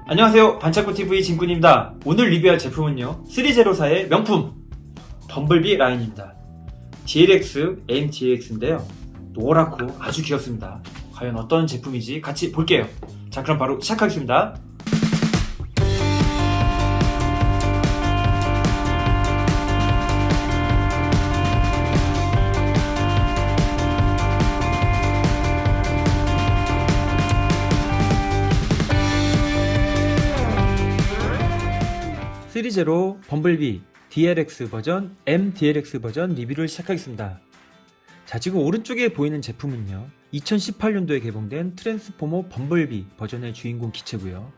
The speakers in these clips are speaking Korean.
안녕하세요, 반짝고TV 진군입니다. 오늘 리뷰할 제품은요 304의 명품 범블비 라인입니다. DLX AMDX인데요 노랗고 아주 귀엽습니다. 과연 어떤 제품인지 같이 볼게요. 자, 그럼 바로 시작하겠습니다. 시리즈로 범블비 DLX 버전, MDLX 버전 리뷰를 시작하겠습니다. 자, 지금 오른쪽에 보이는 제품은요 2018년도에 개봉된 트랜스포머 범블비 버전의 주인공 기체고요.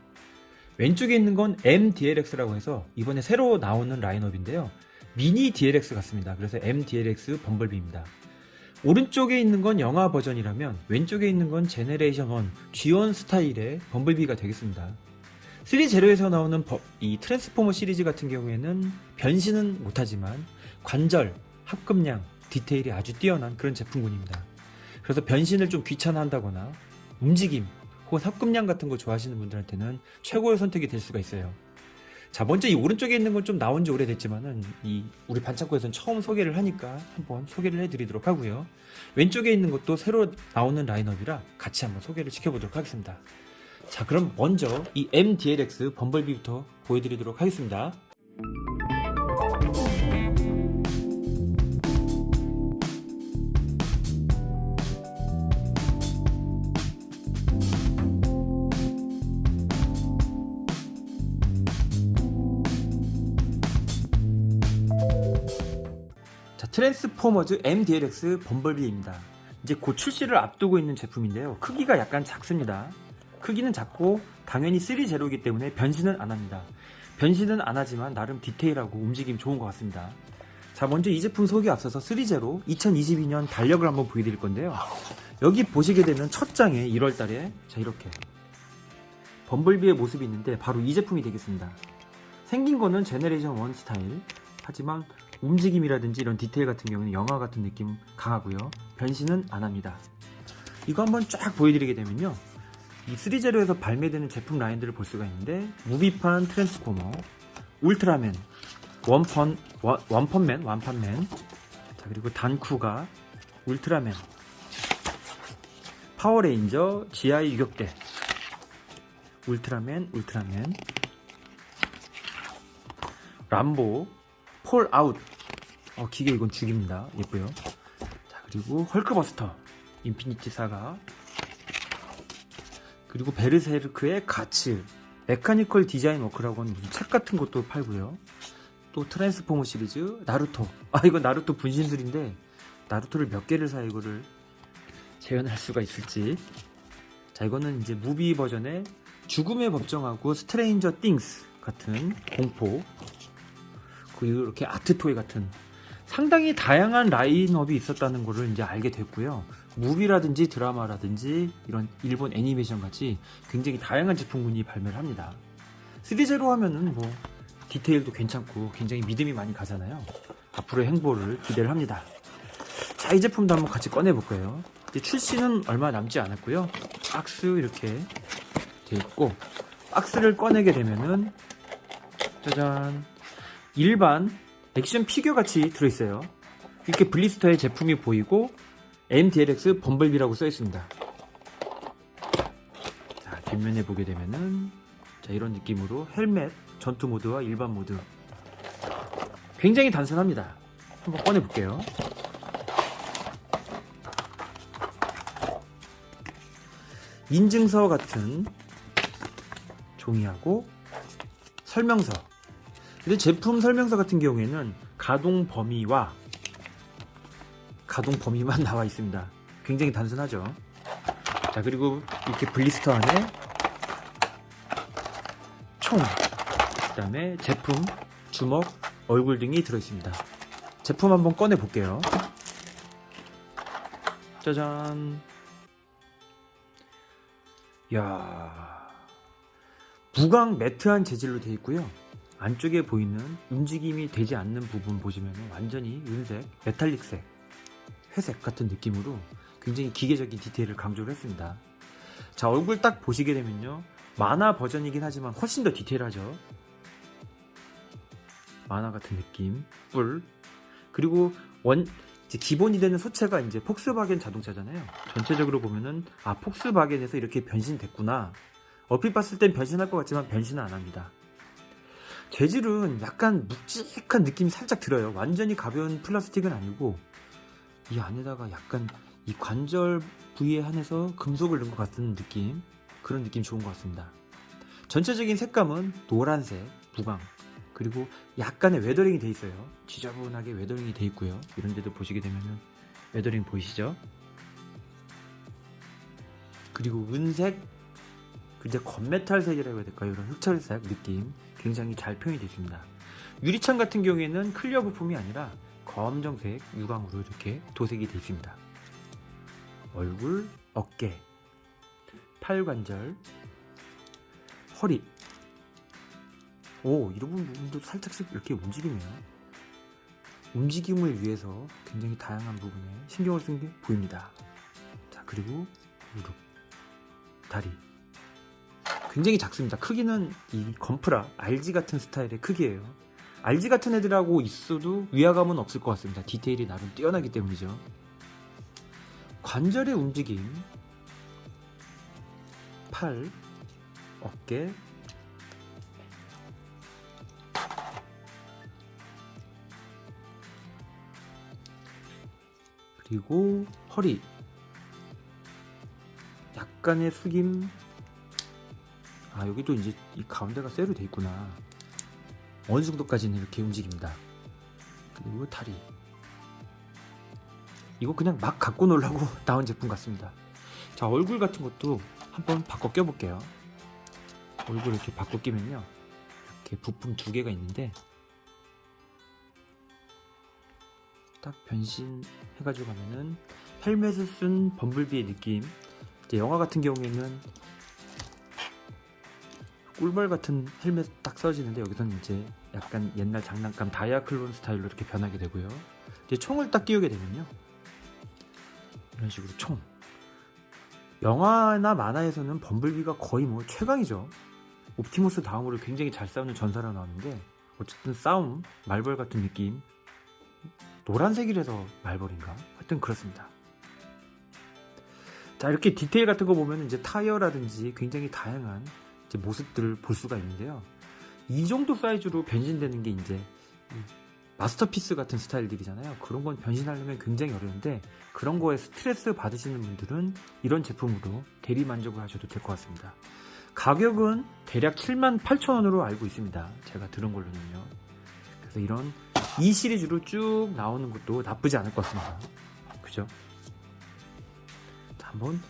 왼쪽에 있는 건 MDLX라고 해서 이번에 새로 나오는 라인업인데요 미니 DLX 같습니다. 그래서 MDLX 범블비입니다. 오른쪽에 있는 건 영화 버전이라면 왼쪽에 있는 건 제네레이션 1 G1 스타일의 범블비가 되겠습니다. 3제로에서 나오는 이 트랜스포머 시리즈 같은 경우에는 변신은 못하지만 관절, 합금량, 디테일이 아주 뛰어난 그런 제품군입니다. 그래서 변신을 좀 귀찮아한다거나 움직임 혹은 합금량 같은 거 좋아하시는 분들한테는 최고의 선택이 될 수가 있어요. 자, 먼저 이 오른쪽에 있는 건 좀 나온 지 오래됐지만은 우리 반창고에서는 처음 소개를 하니까 한번 소개를 해드리도록 하고요. 왼쪽에 있는 것도 새로 나오는 라인업이라 같이 한번 소개를 시켜보도록 하겠습니다. 자, 그럼 먼저 이 MDLX 범블비부터 보여드리도록 하겠습니다. 자, 트랜스포머즈 MDLX 범블비입니다. 이제 곧 출시를 앞두고 있는 제품인데요 크기가 약간 작습니다. 크기는 작고 당연히 3제로이기 때문에 변신은 안합니다. 변신은 안하지만 나름 디테일하고 움직임 좋은 것 같습니다. 자, 먼저 이 제품 소개 앞서서 3제로 2022년 달력을 한번 보여드릴 건데요 여기 보시게 되면 첫 장에 1월달에 자, 이렇게 범블비의 모습이 있는데 바로 이 제품이 되겠습니다. 생긴 거는 제네레이션 1 스타일, 하지만 움직임이라든지 이런 디테일 같은 경우는 영화 같은 느낌 강하고요 변신은 안합니다. 이거 한번 쫙 보여드리게 되면요 이 3제로에서 발매되는 제품 라인들을 볼 수가 있는데 무비판 트랜스포머, 울트라맨, 완펀맨, 자, 그리고 단쿠가, 울트라맨, 파워레인저, GI 유격대, 울트라맨, 람보, 폴아웃, 기계 이건 죽입니다. 예쁘요. 자, 그리고 헐크버스터, 인피니티 사가, 그리고 베르세르크의 가츠, 메카니컬 디자인 워크라고 하는 무슨 책 같은 것도 팔고요. 또 트랜스포머 시리즈, 나루토. 이건 나루토 분신술인데 나루토를 몇 개를 사야 이거를 재현할 수가 있을지. 자, 이거는 이제 무비 버전의 죽음의 법정하고 스트레인저 띵스 같은 공포, 그리고 이렇게 아트토이 같은 상당히 다양한 라인업이 있었다는 것을 이제 알게 됐고요. 무비라든지 드라마라든지 이런 일본 애니메이션 같이 굉장히 다양한 제품군이 발매를 합니다. 3제로 하면은 뭐 디테일도 괜찮고 굉장히 믿음이 많이 가잖아요. 앞으로의 행보를 기대를 합니다. 자, 이 제품도 한번 같이 꺼내 볼 거예요. 이제 출시는 얼마 남지 않았고요. 박스 이렇게 돼 있고, 박스를 꺼내게 되면은 짜잔, 일반 액션 피규어 같이 들어있어요. 이렇게 블리스터에 제품이 보이고 MDLX 범블비라고 써있습니다. 자, 뒷면에 보게 되면은 자, 이런 느낌으로 헬멧, 전투 모드와 일반 모드 굉장히 단순합니다. 한번 꺼내 볼게요. 인증서 같은 종이하고 설명서. 근데 제품 설명서 같은 경우에는 가동 범위만 나와 있습니다. 굉장히 단순하죠. 자, 그리고 이렇게 블리스터 안에 총, 그 다음에 제품, 주먹, 얼굴 등이 들어있습니다. 제품 한번 꺼내 볼게요. 짜잔. 이야, 무광 매트한 재질로 되어 있고요. 안쪽에 보이는 움직임이 되지 않는 부분 보시면 완전히 은색, 메탈릭색, 회색 같은 느낌으로 굉장히 기계적인 디테일을 강조를 했습니다. 자, 얼굴 딱 보시게 되면요 만화 버전이긴 하지만 훨씬 더 디테일하죠. 만화 같은 느낌, 뿔. 그리고 이제 기본이 되는 소체가 이제 폭스바겐 자동차잖아요. 전체적으로 보면은 폭스바겐에서 이렇게 변신됐구나. 얼핏 봤을 땐 변신할 것 같지만 변신은 안 합니다. 재질은 약간 묵직한 느낌이 살짝 들어요. 완전히 가벼운 플라스틱은 아니고 이 안에다가 약간 이 관절 부위에 한해서 금속을 넣은 것 같은 느낌, 그런 느낌 좋은 것 같습니다. 전체적인 색감은 노란색, 무광, 그리고 약간의 웨더링이 돼 있어요. 지저분하게 웨더링이 돼 있고요. 이런 데도 보시게 되면은 웨더링 보이시죠? 그리고 은색, 이제 건메탈색이라고 해야 될까요? 이런 흑철색 느낌 굉장히 잘 표현이 되어 있습니다. 유리창 같은 경우에는 클리어 부품이 아니라 검정색 유광으로 이렇게 도색이 되어 있습니다. 얼굴, 어깨, 팔 관절, 허리, 이런 부분도 살짝씩 이렇게 움직이네요. 움직임을 위해서 굉장히 다양한 부분에 신경을 쓴 게 보입니다. 자, 그리고 무릎, 다리. 굉장히 작습니다. 크기는 이 건프라, RG 같은 스타일의 크기예요. RG 같은 애들하고 있어도 위화감은 없을 것 같습니다. 디테일이 나름 뛰어나기 때문이죠. 관절의 움직임, 팔, 어깨, 그리고 허리, 약간의 숙임. 여기도 이제 이 가운데가 쇠로 돼 있구나. 어느 정도까지는 이렇게 움직입니다. 그리고 다리. 이거 그냥 막 갖고 놀라고 나온 제품 같습니다. 자, 얼굴 같은 것도 한번 바꿔 껴볼게요. 얼굴 이렇게 바꿔 끼면요, 이렇게 부품 두 개가 있는데 딱 변신해가지고 가면은 헬멧을 쓴 범블비의 느낌. 이제 영화 같은 경우에는 꿀벌 같은 헬멧 딱 써지는데 여기서는 이제 약간 옛날 장난감 다이아클론 스타일로 이렇게 변하게 되고요. 이제 총을 딱 띄우게 되면요, 이런 식으로 총. 영화나 만화에서는 범블비가 거의 뭐 최강이죠. 옵티머스 다음으로 굉장히 잘 싸우는 전사로 나오는데 어쨌든 싸움, 말벌 같은 느낌. 노란색이라서 말벌인가? 하여튼 그렇습니다. 자, 이렇게 디테일 같은 거 보면 이제 타이어라든지 굉장히 다양한 이제 모습들을 볼 수가 있는데요. 이 정도 사이즈로 변신되는 게 이제 마스터피스 같은 스타일들이잖아요. 그런 건 변신하려면 굉장히 어려운데 그런 거에 스트레스 받으시는 분들은 이런 제품으로 대리 만족을 하셔도 될 것 같습니다. 가격은 대략 78,000원으로 알고 있습니다. 제가 들은 걸로는요. 그래서 이런 이 시리즈로 쭉 나오는 것도 나쁘지 않을 것 같습니다. 그죠? 자, 한번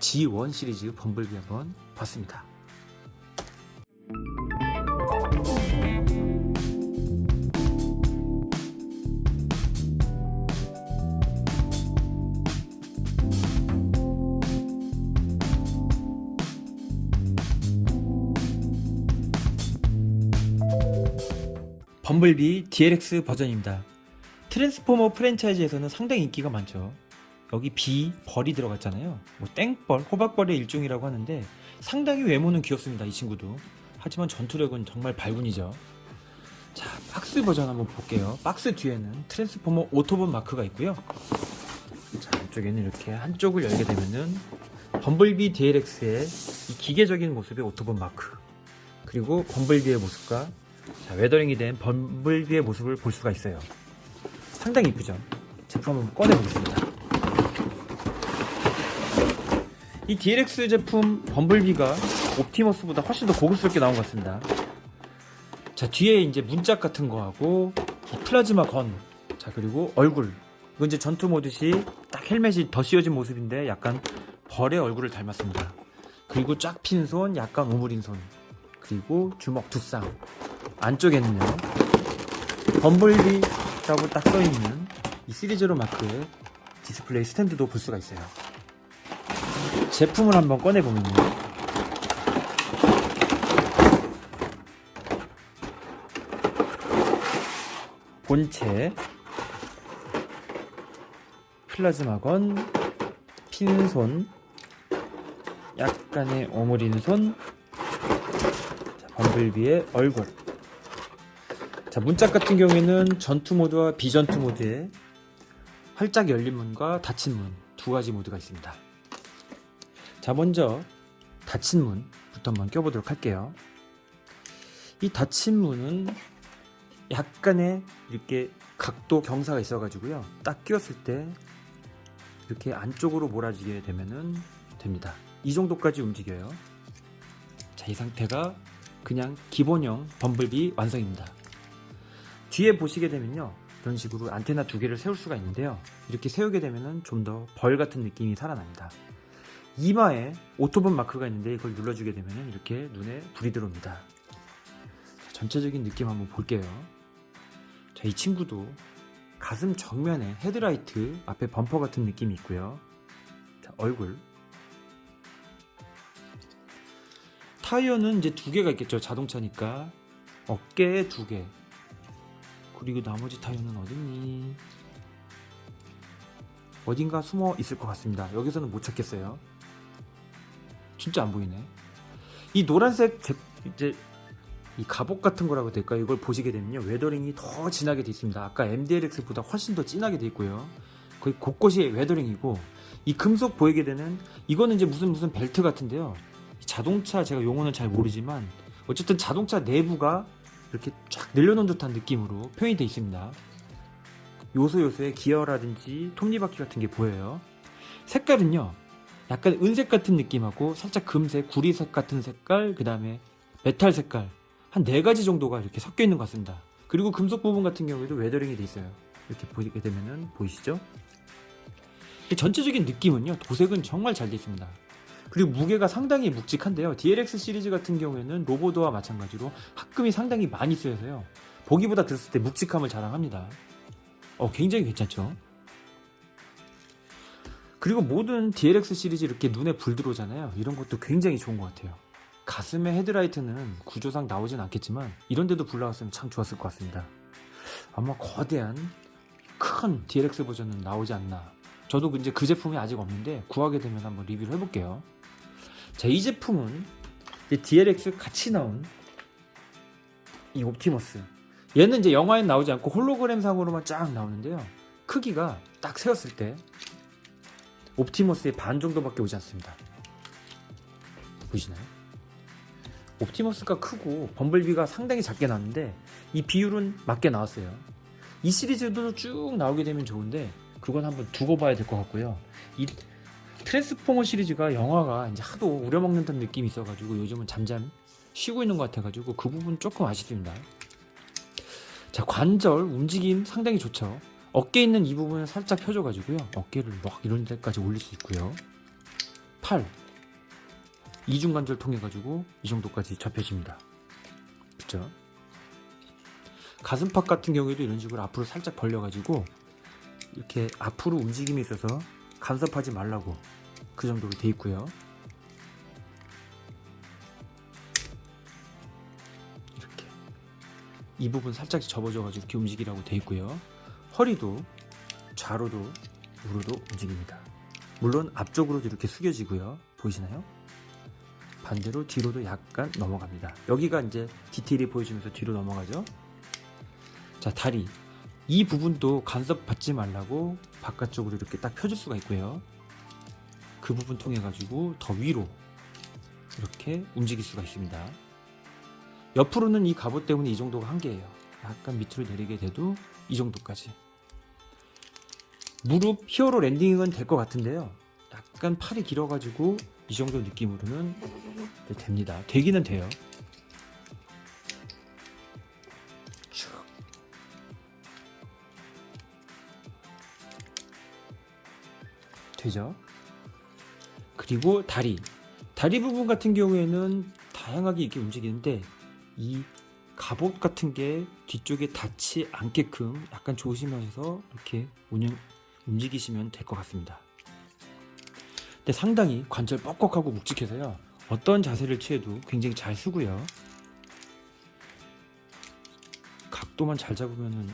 G1 시리즈 범블비 한번 봤습니다. 범블비 DLX 버전입니다. 트랜스포머 프랜차이즈에서는 상당히 인기가 많죠. 여기 벌이 들어갔잖아요. 뭐 땡벌, 호박벌의 일종이라고 하는데 상당히 외모는 귀엽습니다. 이 친구도. 하지만 전투력은 정말 발군이죠. 자, 박스 버전 한번 볼게요. 박스 뒤에는 트랜스포머 오토본 마크가 있고요. 자, 이쪽에는 이렇게 한쪽을 열게 되면은 범블비 DLX의 이 기계적인 모습의 오토본 마크, 그리고 범블비의 모습과 웨더링이 된 범블비의 모습을 볼 수가 있어요. 상당히 이쁘죠? 제품 한번 꺼내보겠습니다. 이 DLX 제품 범블비가 옵티머스보다 훨씬 더 고급스럽게 나온 것 같습니다. 자, 뒤에 이제 문짝 같은 거하고 플라즈마 건, 자, 그리고 얼굴. 이건 이제 전투 모드시 딱 헬멧이 더 씌워진 모습인데 약간 벌의 얼굴을 닮았습니다. 그리고 쫙 핀 손, 약간 오므린 손, 그리고 주먹 두 쌍. 안쪽에는요, 범블비라고 딱 써있는 이 시리즈로 마크의 디스플레이 스탠드도 볼 수가 있어요. 제품을 한번 꺼내보면요, 본체, 플라즈마건, 핀손, 약간의 오므린 손, 자, 범블비의 얼굴. 자, 문짝 같은 경우에는 전투 모드와 비전투 모드에 활짝 열린 문과 닫힌 문 두 가지 모드가 있습니다. 자, 먼저 닫힌 문부터 한번 껴보도록 할게요. 이 닫힌 문은 약간의 이렇게 각도 경사가 있어가지고요. 딱 끼웠을 때 이렇게 안쪽으로 몰아지게 되면은 됩니다. 이 정도까지 움직여요. 자, 이 상태가 그냥 기본형 범블비 완성입니다. 뒤에 보시게 되면요, 이런 식으로 안테나 두 개를 세울 수가 있는데요, 이렇게 세우게 되면은 좀 더 벌 같은 느낌이 살아납니다. 이마에 오토본 마크가 있는데 이걸 눌러주게 되면은 이렇게 눈에 불이 들어옵니다. 자, 전체적인 느낌 한번 볼게요. 자, 이 친구도 가슴 정면에 헤드라이트 앞에 범퍼 같은 느낌이 있고요. 자, 얼굴. 타이어는 이제 두 개가 있겠죠. 자동차니까. 어깨에 두 개. 그리고 나머지 타이어는 어딨니? 어딘가 숨어 있을 것 같습니다. 여기서는 못 찾겠어요. 진짜 안 보이네. 이 노란색 이제 이 갑옷 같은 거라고 될까요? 이걸 보시게 되면요, 웨더링이 더 진하게 돼 있습니다. 아까 MDLX보다 훨씬 더 진하게 돼 있고요. 거의 곳곳이 웨더링이고, 이 금속 보이게 되는 이거는 이제 무슨 벨트 같은데요. 자동차, 제가 용어는 잘 모르지만 어쨌든 자동차 내부가 이렇게 쫙 늘려놓은 듯한 느낌으로 표현이 되어 있습니다. 요소요소에 기어라든지 톱니바퀴 같은 게 보여요. 색깔은요, 약간 은색 같은 느낌하고 살짝 금색, 구리색 같은 색깔, 그 다음에 메탈 색깔, 한 4가지 정도가 이렇게 섞여 있는 것 같습니다. 그리고 금속 부분 같은 경우에도 웨더링이 돼 있어요. 이렇게 보게 되면은 보이시죠? 전체적인 느낌은요, 도색은 정말 잘 돼 있습니다. 그리고 무게가 상당히 묵직한데요, DLX 시리즈 같은 경우에는 로보도와 마찬가지로 합금이 상당히 많이 쓰여서요, 보기보다 들었을 때 묵직함을 자랑합니다. 굉장히 괜찮죠? 그리고 모든 DLX 시리즈 이렇게 눈에 불 들어오잖아요. 이런 것도 굉장히 좋은 것 같아요. 가슴에 헤드라이트는 구조상 나오진 않겠지만 이런데도 불 나왔으면 참 좋았을 것 같습니다. 아마 거대한 큰 DLX 버전은 나오지 않나. 저도 이제 그 제품이 아직 없는데 구하게 되면 한번 리뷰를 해볼게요. 자, 이 제품은 이제 DLX 같이 나온 이 옵티머스, 얘는 이제 영화에 나오지 않고 홀로그램 상으로만 쫙 나오는데요, 크기가 딱 세웠을 때 옵티머스의 반 정도밖에 오지 않습니다. 보이시나요? 옵티머스가 크고 범블비가 상당히 작게 나왔는데 이 비율은 맞게 나왔어요. 이 시리즈도 쭉 나오게 되면 좋은데 그건 한번 두고 봐야 될 것 같고요. 이 트랜스포머 시리즈가 영화가 이제 하도 우려먹는 듯한 느낌이 있어가지고 요즘은 잠잠 쉬고 있는 것 같아가지고 그 부분 조금 아쉽습니다. 자, 관절 움직임 상당히 좋죠. 어깨에 있는 이 부분을 살짝 펴줘가지고요, 어깨를 막 이런 데까지 올릴 수 있고요. 팔, 이중관절 통해가지고 이 정도까지 접혀집니다. 그쵸? 가슴팍 같은 경우에도 이런 식으로 앞으로 살짝 벌려가지고 이렇게 앞으로 움직임이 있어서 간섭하지 말라고 그 정도로 돼 있고요. 이렇게 이 부분 살짝 접어줘가지고 이렇게 움직이라고 돼 있고요. 허리도 좌로도 우로도 움직입니다. 물론 앞쪽으로도 이렇게 숙여지고요. 보이시나요? 반대로 뒤로도 약간 넘어갑니다. 여기가 이제 디테일이 보여지면서 뒤로 넘어가죠. 자, 다리, 이 부분도 간섭 받지 말라고 바깥쪽으로 이렇게 딱 펴줄 수가 있고요. 그 부분 통해 가지고 더 위로 이렇게 움직일 수가 있습니다. 옆으로는 이 갑옷 때문에 이 정도가 한계예요. 약간 밑으로 내리게 돼도 이 정도까지. 무릎 히어로 랜딩은 될 것 같은데요, 약간 팔이 길어가지고 이 정도 느낌으로는 됩니다. 되기는 돼요. 되죠? 그리고 다리 부분 같은 경우에는 다양하게 이렇게 움직이는데 이 갑옷 같은 게 뒤쪽에 닿지 않게끔 약간 조심하셔서 이렇게 움직이시면 될 것 같습니다. 근데 상당히 관절 뻑뻑하고 묵직해서요, 어떤 자세를 취해도 굉장히 잘 쓰고요. 각도만 잘 잡으면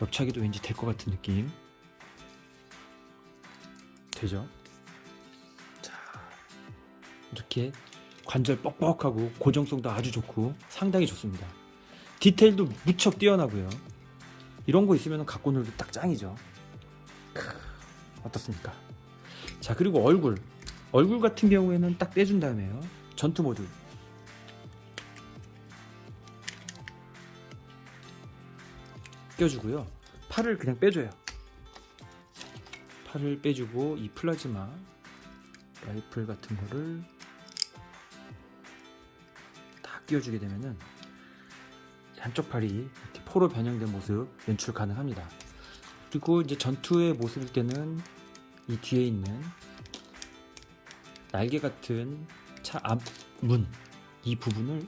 옆차기도 왠지 될 것 같은 느낌. 되죠? 자, 이렇게 관절 뻑뻑하고 고정성도 아주 좋고 상당히 좋습니다. 디테일도 무척 뛰어나고요. 이런 거 있으면 갖고 놀기 딱 짱이죠. 어떻습니까? 자, 그리고 얼굴 같은 경우에는 딱 떼준 다음에요, 전투 모드 껴주고요. 팔을 그냥 빼줘요. 팔을 빼주고 이 플라즈마 라이플 같은 거를 다 끼워주게 되면은 한쪽 팔이 이렇게 포로 변형된 모습 연출 가능합니다. 그리고 이제 전투의 모습일 때는 이 뒤에 있는 날개 같은 차 앞문 이 부분을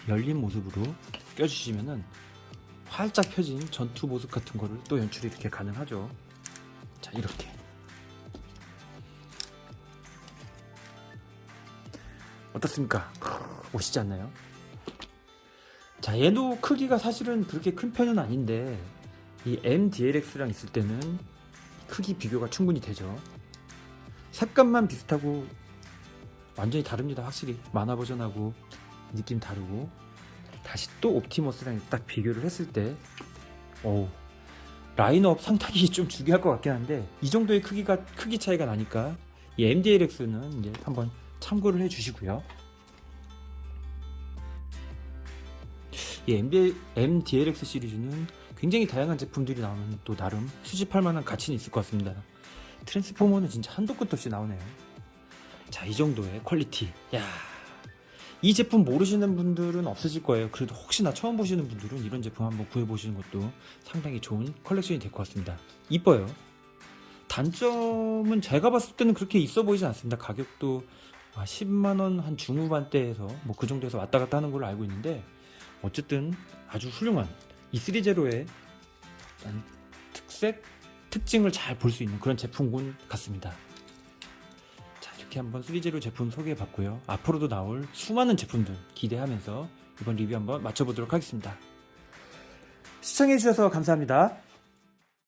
열린 모습으로 껴주시면은 활짝 펴진 전투 모습 같은 거를 또 연출이 이렇게 가능하죠. 자, 이렇게 어떻습니까? 멋있지 않나요? 자, 얘도 크기가 사실은 그렇게 큰 편은 아닌데 이 MDLX랑 있을 때는 크기 비교가 충분히 되죠. 색감만 비슷하고 완전히 다릅니다. 확실히 만화 버전하고 느낌 다르고. 다시 또 옵티머스랑 딱 비교를 했을 때 라인업 상당히 좀 중요할 것 같긴 한데, 이 정도의 크기 차이가 나니까 이 MDLX는 이제 한번 참고를 해주시고요. 이 MDLX 시리즈는 굉장히 다양한 제품들이 나오면 또 나름 수집할 만한 가치는 있을 것 같습니다. 트랜스포머는 진짜 한도 끝도 없이 나오네요. 자, 이 정도의 퀄리티. 야, 이 제품 모르시는 분들은 없으실 거예요. 그래도 혹시나 처음 보시는 분들은 이런 제품 한번 구해보시는 것도 상당히 좋은 컬렉션이 될 것 같습니다. 이뻐요. 단점은 제가 봤을 때는 그렇게 있어 보이지 않습니다. 가격도 10만원 한 중후반대에서 뭐 그 정도에서 왔다 갔다 하는 걸로 알고 있는데, 어쨌든 아주 훌륭한 이 3제로의 특징을 잘 볼 수 있는 그런 제품군 같습니다. 자, 이렇게 한번 3제로 제품 소개해 봤고요. 앞으로도 나올 수많은 제품들 기대하면서 이번 리뷰 한번 마쳐보도록 하겠습니다. 시청해 주셔서 감사합니다.